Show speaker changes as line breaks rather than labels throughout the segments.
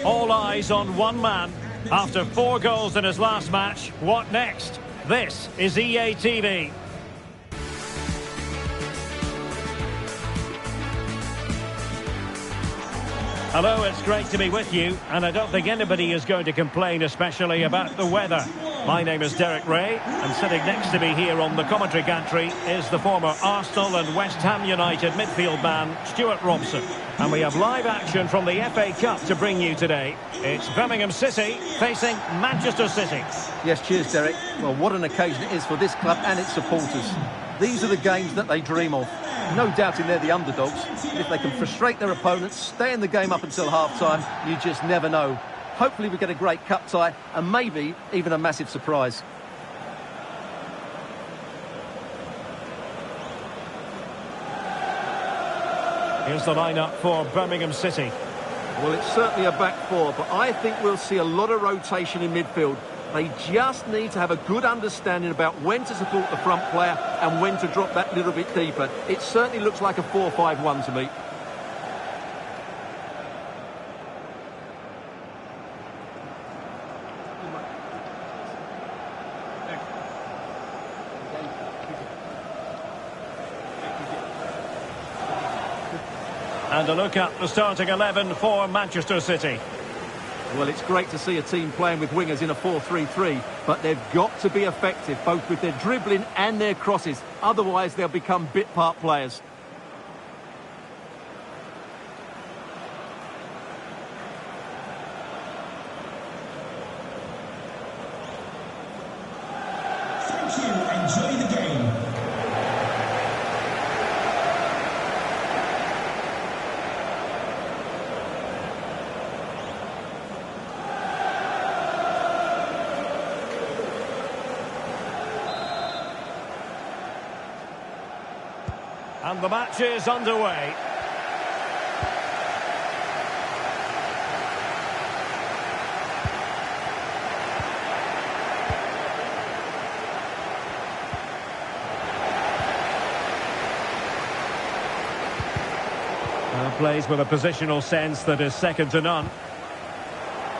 All eyes on one man. After 4 goals in his last match, what next? This is EA TV. Hello, it's great to be with you, and I don't think anybody is going to complain, especially about the weather. My name is Derek Ray, and sitting next to me here on the commentary gantry is the former Arsenal and West Ham United midfield man, Stuart Robson. And we have live action from the FA Cup to bring you today. It's Birmingham City facing Manchester City.
Yes, cheers, Derek. Well, what an occasion it is for this club and its supporters. These are the games that they dream of. No doubting they're the underdogs. If they can frustrate their opponents, stay in the game up until half-time, you just never know. Hopefully we get a great cup tie and maybe even a massive surprise.
Here's the lineup for Birmingham City.
Well, it's certainly a back four, but I think we'll see a lot of rotation in midfield. They just need to have a good understanding about when to support the front player and when to drop that little bit deeper. It certainly looks like a 4-5-1 to me.
And a look at the starting 11 for Manchester City.
Well, it's great to see a team playing with wingers in a 4-3-3, but they've got to be effective, both with their dribbling and their crosses. Otherwise, they'll become bit-part players.
Thank you. Enjoy the game.
And the match is underway. Plays with a positional sense that is second to none.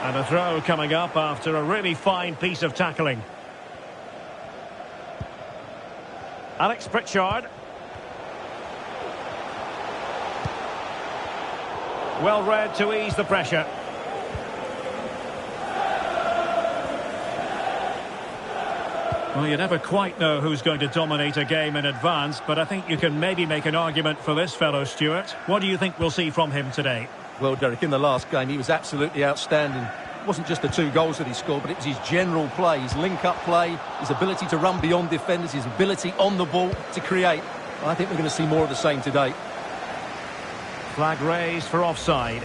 And a throw coming up after a really fine piece of tackling. Alex Pritchard. Well read to ease the pressure. Well, you never quite know who's going to dominate a game in advance, but I think you can maybe make an argument for this fellow, Stuart. What do you think we'll see from him today?
Well, Derek, in the last game, he was absolutely outstanding. It wasn't just the 2 goals that he scored, but it was his general play, his link-up play, his ability to run beyond defenders, his ability on the ball to create. I think we're going to see more of the same today.
Flag raised for offside.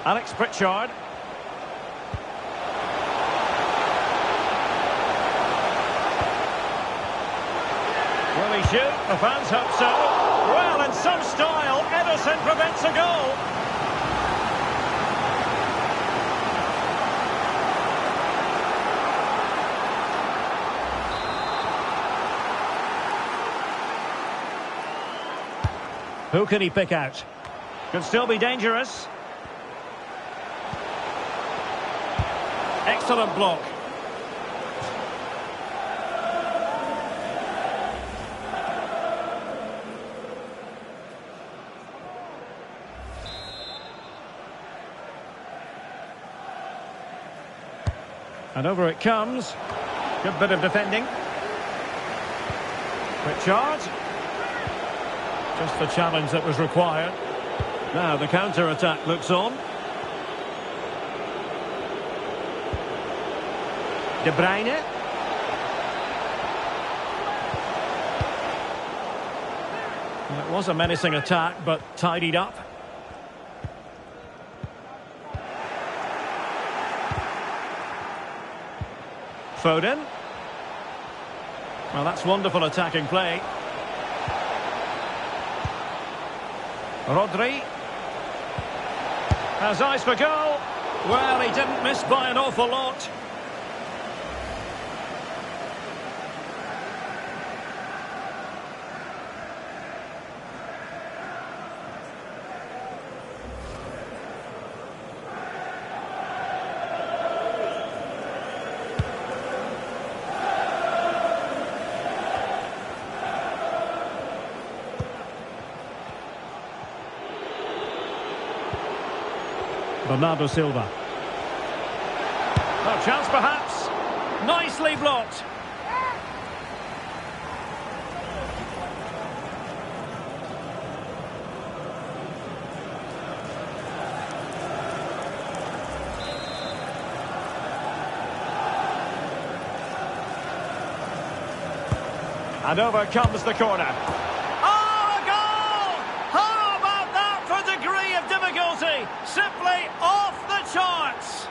Alex Pritchard. Will he shoot? The fans hope so. Well, in some style, Ederson prevents a goal. Who can he pick out? Could still be dangerous. Excellent block. And over it comes. Good bit of defending. Pritchard. Just the challenge that was required. Now the counter-attack looks on. De Bruyne. It was a menacing attack, but tidied up. Foden. Well, that's wonderful attacking play. Rodri. Has eyes for goal. Well, he didn't miss by an awful lot. Bernardo Silva. Oh, chance perhaps. Nicely blocked. And over comes the corner. Oh, a goal! How about that for degree of difficulty? Simply off the charts.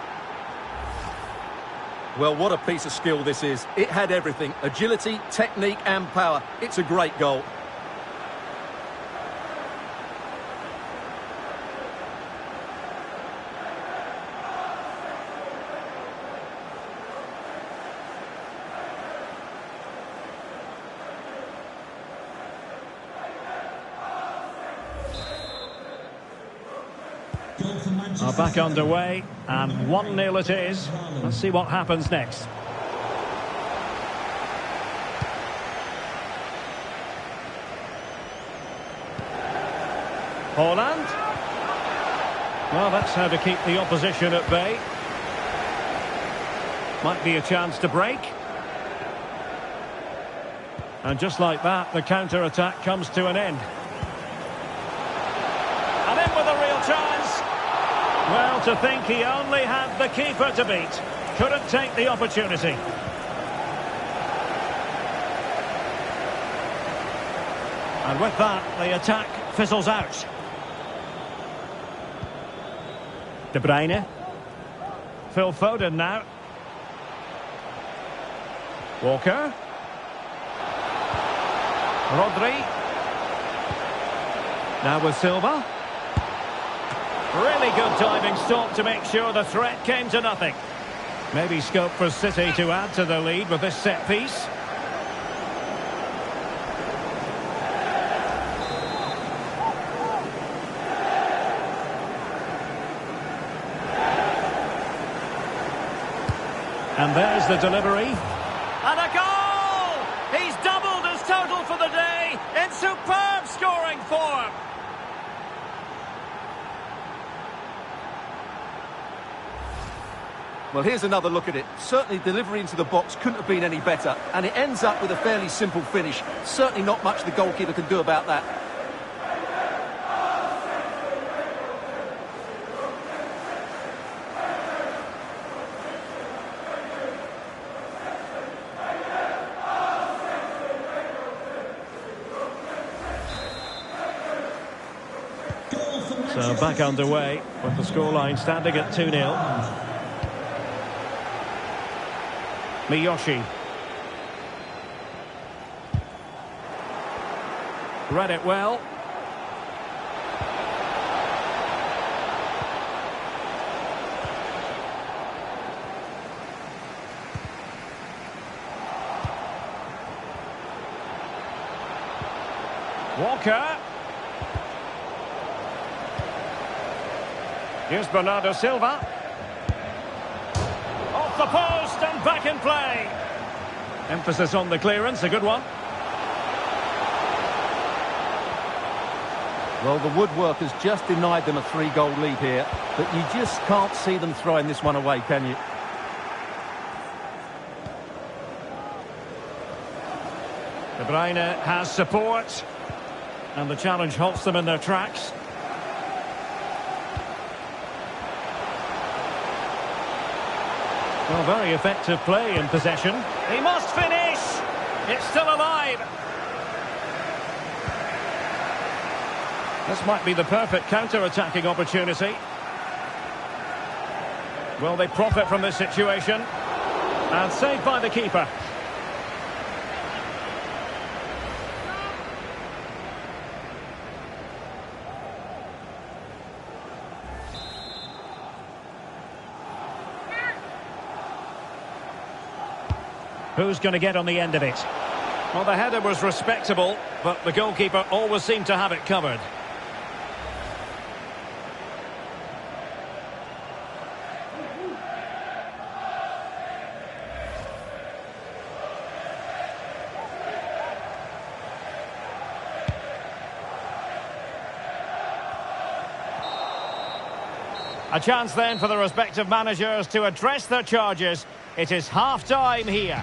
Well, what a piece of skill this is. It had everything. Agility, technique and power. It's a great goal.
Are back underway, and 1-0 it is. Let's see what happens next. Holland. Well, that's how to keep the opposition at bay. Might be a chance to break. And just like that, the counter-attack comes to an end. And in with a real chance. Well, to think he only had the keeper to beat. Couldn't take the opportunity. And with that, the attack fizzles out. De Bruyne. Phil Foden now. Walker. Rodri. Now with Silva. Really good diving stop to make sure the threat came to nothing. Maybe scope for City to add to the lead with this set piece. And there's the delivery. And a goal! He's doubled his total for the day in superb scoring form.
Well, here's another look at it. Certainly delivery into the box couldn't have been any better. And it ends up with a fairly simple finish. Certainly not much the goalkeeper can do about that.
So back underway with the scoreline standing at 2-0. Miyoshi. Read it well. Walker. Here's Bernardo Silva. Off the post and back in play. Emphasis on the clearance, a good one.
Well, the woodwork has just denied them a 3-goal lead here, but you just can't see them throwing this one away, can you?
De Bruyne has support, and the challenge halts them in their tracks. Well, very effective play in possession. He must finish! It's still alive! This might be the perfect counter-attacking opportunity. Will they profit from this situation? And saved by the keeper. Who's going to get on the end of it? Well, the header was respectable, but the goalkeeper always seemed to have it covered. A chance then for the respective managers to address their charges. It is half-time here.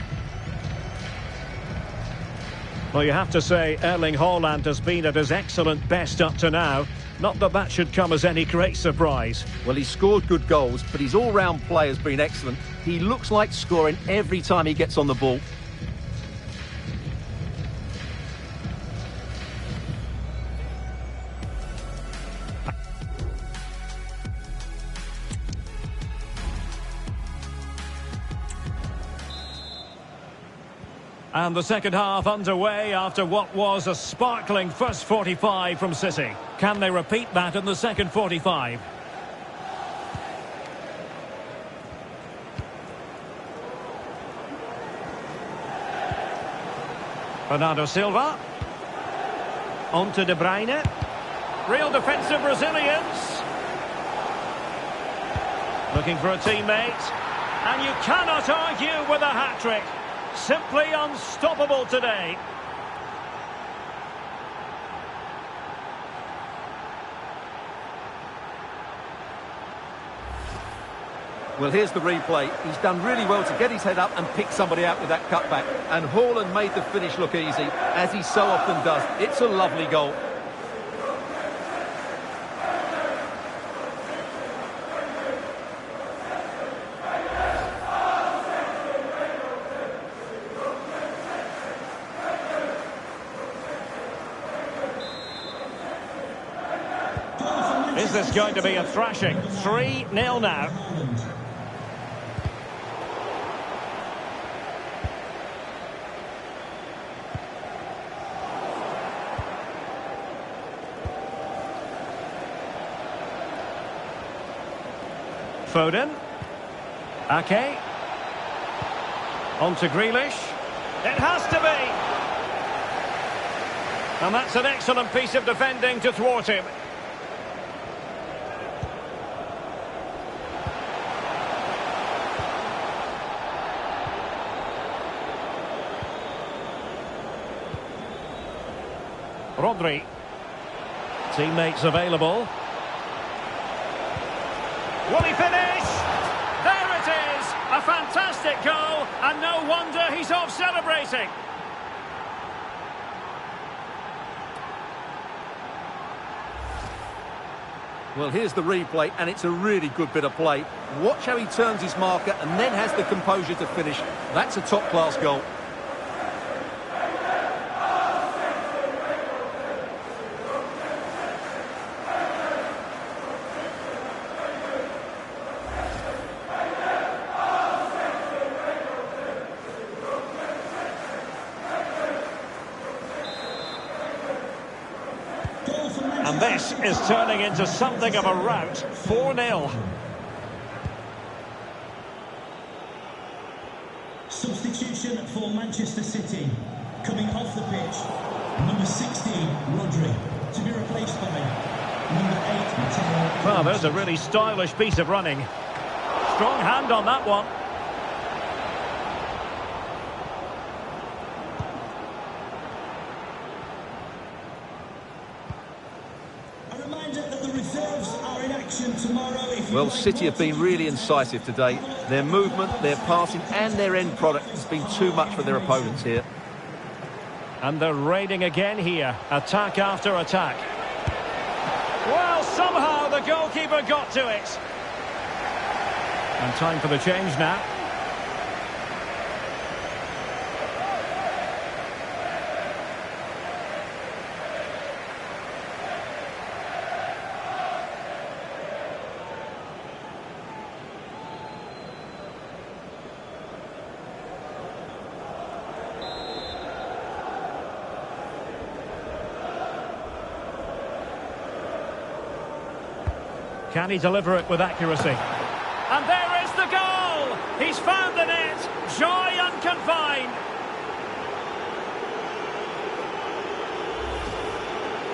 Well, you have to say Erling Haaland has been at his excellent best up to now. Not that that should come as any great surprise.
Well, he's scored good goals, but his all-round play has been excellent. He looks like scoring every time he gets on the ball.
And the second half underway after what was a sparkling first 45 from City. Can they repeat that in the second 45? Bernardo Silva. On to De Bruyne. Real defensive resilience. Looking for a teammate. And you cannot argue with a hat-trick. Simply unstoppable today.
Well, here's the replay. He's done really well to get his head up and pick somebody out with that cutback. And Haaland made the finish look easy, as he so often does. It's a lovely goal.
Is this going to be a thrashing? 3-0 now. Foden. Ake. On to Grealish. It has to be. And that's an excellent piece of defending to thwart him. Rodri. Teammates available. Will he finish? There it is! A fantastic goal, and no wonder he's off celebrating.
Well, here's the replay, and it's a really good bit of play. Watch how he turns his marker and then has the composure to finish. That's a top-class goal.
And this is turning into something of a rout. 4-0.
Substitution for Manchester City. Coming off the pitch, number 16, Rodri. To be replaced by number 8, Matteo.
Well, there's a really stylish piece of running. Strong hand on that one.
Well, City have been really incisive today. Their movement, their passing and their end product has been too much for their opponents here.
And they're raiding again here. Attack after attack. Well, somehow the goalkeeper got to it. And time for the change now. Can he deliver it with accuracy? And there is the goal! He's found the net! Joy unconditional! and fine.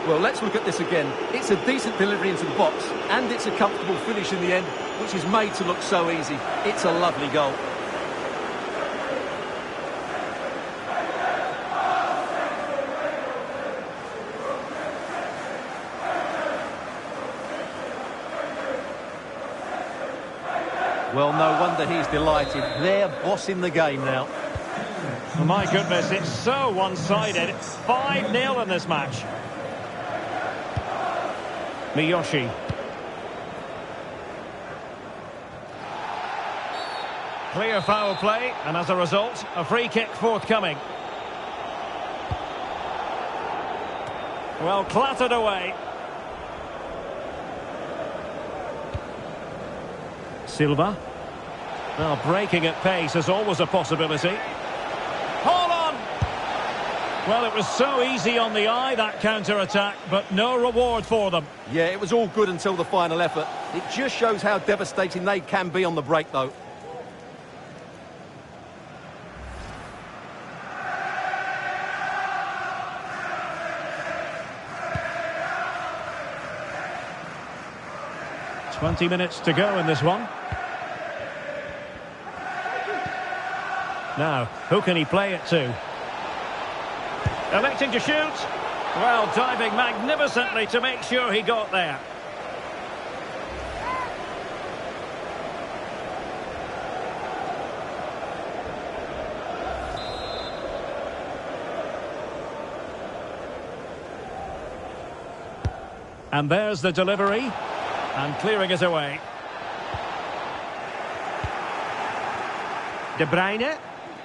Well, let's look at this again. It's a decent delivery into the box, and it's a comfortable finish in the end, which is made to look so easy. It's a lovely goal. Well, no wonder he's delighted. They're bossing the game now.
Oh, my goodness, it's so one-sided. 5-0 in this match. Miyoshi. Clear foul play, and as a result, a free kick forthcoming. Well, clattered away. Silva. Well, breaking at pace is always a possibility. Hold on! Well, it was so easy on the eye, that counter-attack, but no reward for them.
Yeah, it was all good until the final effort. It just shows how devastating they can be on the break, though.
"20 minutes to go in this one. Now, who can he play it to? Electing to shoot. Well, diving magnificently to make sure he got there. And there's the delivery. And clearing it away. De Bruyne.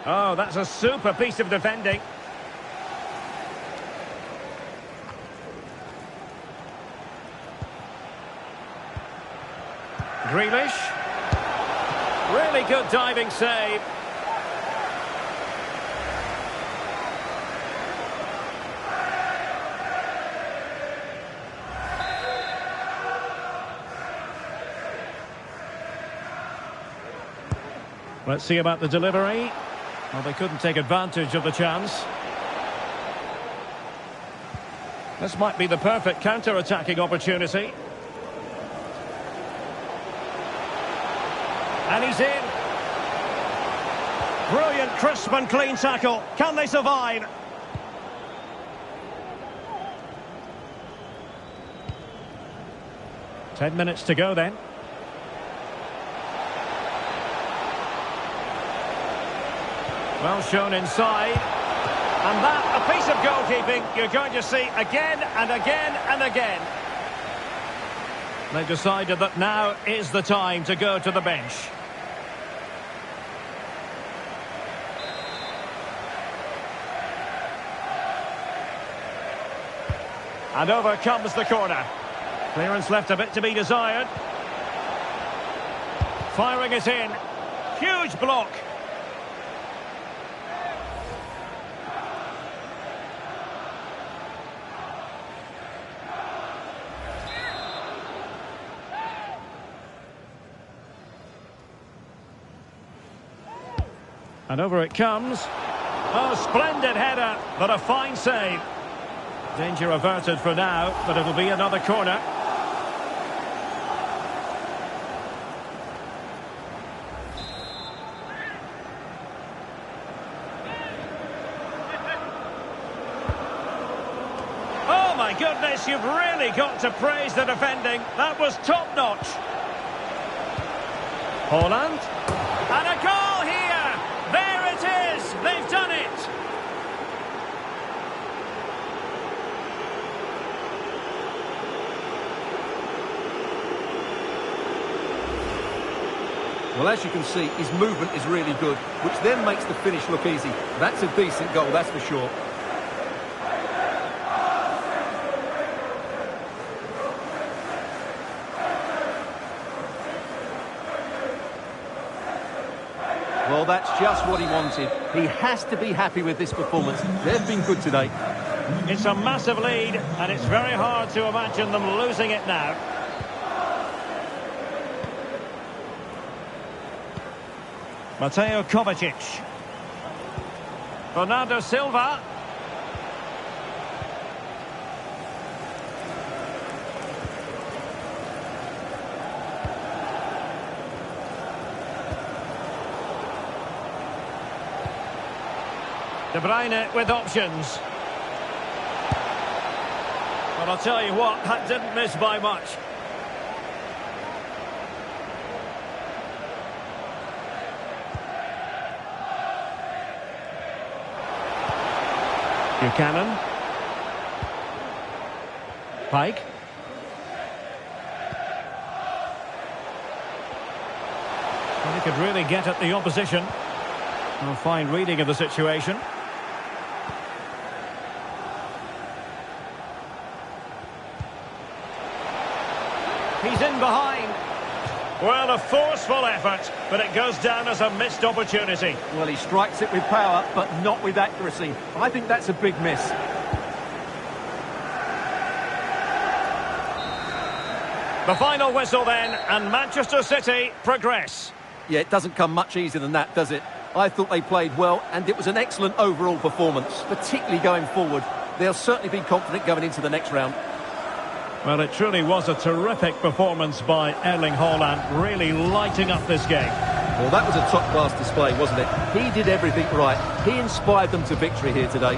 Oh, that's a super piece of defending. Grealish. Really good diving save. Let's see about the delivery. Well, they couldn't take advantage of the chance. This might be the perfect counter-attacking opportunity. And he's in. Brilliant, crisp and clean tackle. Can they survive? Ten minutes to go then. Well shown inside. And that, a piece of goalkeeping you're going to see again and again and again. They've decided that now is the time to go to the bench. And over comes the corner. Clearance left a bit to be desired. Firing it in. Huge block. And over it comes. Oh, splendid header, but a fine save. Danger averted for now, but it'll be another corner. Oh my goodness, you've really got to praise the defending. That was top-notch. Holland. And a goal here! There it is! They've done it!
Well, as you can see, his movement is really good, which then makes the finish look easy. That's a decent goal, that's for sure. Well, that's just what he wanted. He has to be happy with this performance. They've been good today.
It's a massive lead, and it's very hard to imagine them losing it now. Mateo Kovacic. Bernardo Silva. De Bruyne with options. Well, I'll tell you what, that didn't miss by much. Buchanan. Pike. Well, he could really get at the opposition. A fine reading of the situation. He's in behind. Well, a forceful effort, but it goes down as a missed opportunity.
Well, he strikes it with power, but not with accuracy. I think that's a big miss.
The final whistle then, and Manchester City progress.
Yeah, it doesn't come much easier than that, does it? I thought they played well, and it was an excellent overall performance, particularly going forward. They'll certainly be confident going into the next round.
Well, it truly was a terrific performance by Erling Haaland, really lighting up this game.
Well, that was a top-class display, wasn't it? He did everything right. He inspired them to victory here today.